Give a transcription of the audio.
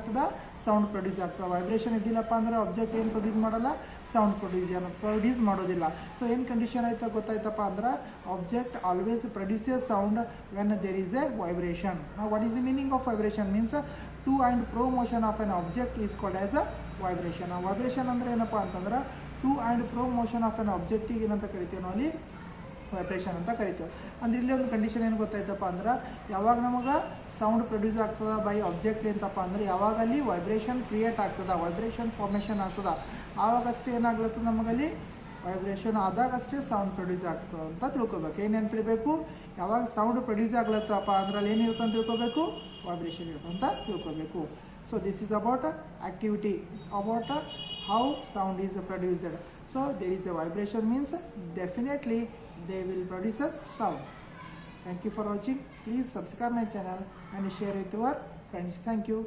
ಏನಾಗ್ತದೆ, sound produce ಆಗ್ತದೆ. Vibration ಇದ್ದಿಲ್ಲಪ್ಪ ಅಂದರೆ ಆಬ್ಜೆಕ್ಟ್ ಏನು ಪ್ರೊಡ್ಯೂಸ್ ಮಾಡಲ್ಲ, ಸೌಂಡ್ ಪ್ರೊಡ್ಯೂಸ್ ಮಾಡೋದಿಲ್ಲ. ಸೊ ಏನು ಕಂಡೀಷನ್ ಆಯ್ತಾ ಗೊತ್ತಾಯ್ತಪ್ಪ ಅಂದ್ರೆ, object always produces sound when there is a vibration. What is the meaning of vibration? Means to and fro motion of an object is called as a vibration. Vibration ಅಂದರೆ ಏನಪ್ಪ ಅಂತಂದ್ರೆ, to and fro motion of an ಆಬ್ಜೆಕ್ಟಿಗೆ ಏನಂತ ಕರಿತೀವಿ ನಾವು ಅಲ್ಲಿ, vibration ಅಂತ ಕರಿತೇವೆ. ಅಂದರೆ ಇಲ್ಲಿ ಒಂದು ಕಂಡೀಷನ್ ಏನು ಗೊತ್ತಾಯ್ತಪ್ಪ ಅಂದ್ರೆ, ಯಾವಾಗ ನಮಗೆ ಸೌಂಡ್ ಪ್ರೊಡ್ಯೂಸ್ ಆಗ್ತದೆ ಬೈ ಆಬ್ಜೆಕ್ಟ್ ಅಂತಪ್ಪ ಅಂದರೆ, ಯಾವಾಗ ಅಲ್ಲಿ ವೈಬ್ರೇಷನ್ ಕ್ರಿಯೇಟ್ ಆಗ್ತದೆ, ವೈಬ್ರೇಷನ್ ಫಾರ್ಮೇಷನ್ ಆಗ್ತದೆ, ಆವಾಗಷ್ಟೇ ಏನಾಗ್ಲತ್ತದ ನಮಗಲ್ಲಿ ವೈಬ್ರೇಷನ್ ಆದಾಗಷ್ಟೇ ಸೌಂಡ್ ಪ್ರೊಡ್ಯೂಸ್ ಆಗ್ತದೆ ಅಂತ ತಿಳ್ಕೊಬೇಕು. ಏನು ನೆನಪಿಡಬೇಕು, ಯಾವಾಗ ಸೌಂಡ್ ಪ್ರೊಡ್ಯೂಸ್ ಆಗ್ಲತ್ತಪ್ಪ ಅಂದ್ರೆ ಅಲ್ಲಿ ಏನಿರುತ್ತೆ ಅಂತ ತಿಳ್ಕೊಬೇಕು, ವೈಬ್ರೇಷನ್ ಇರುತ್ತೆ ಅಂತ ತಿಳ್ಕೊಬೇಕು. So this is about activity, about how sound is produced. So there is a vibration, means definitely they will produce a sound. Thank you for watching. Please subscribe my channel and share with your friends. Thank you.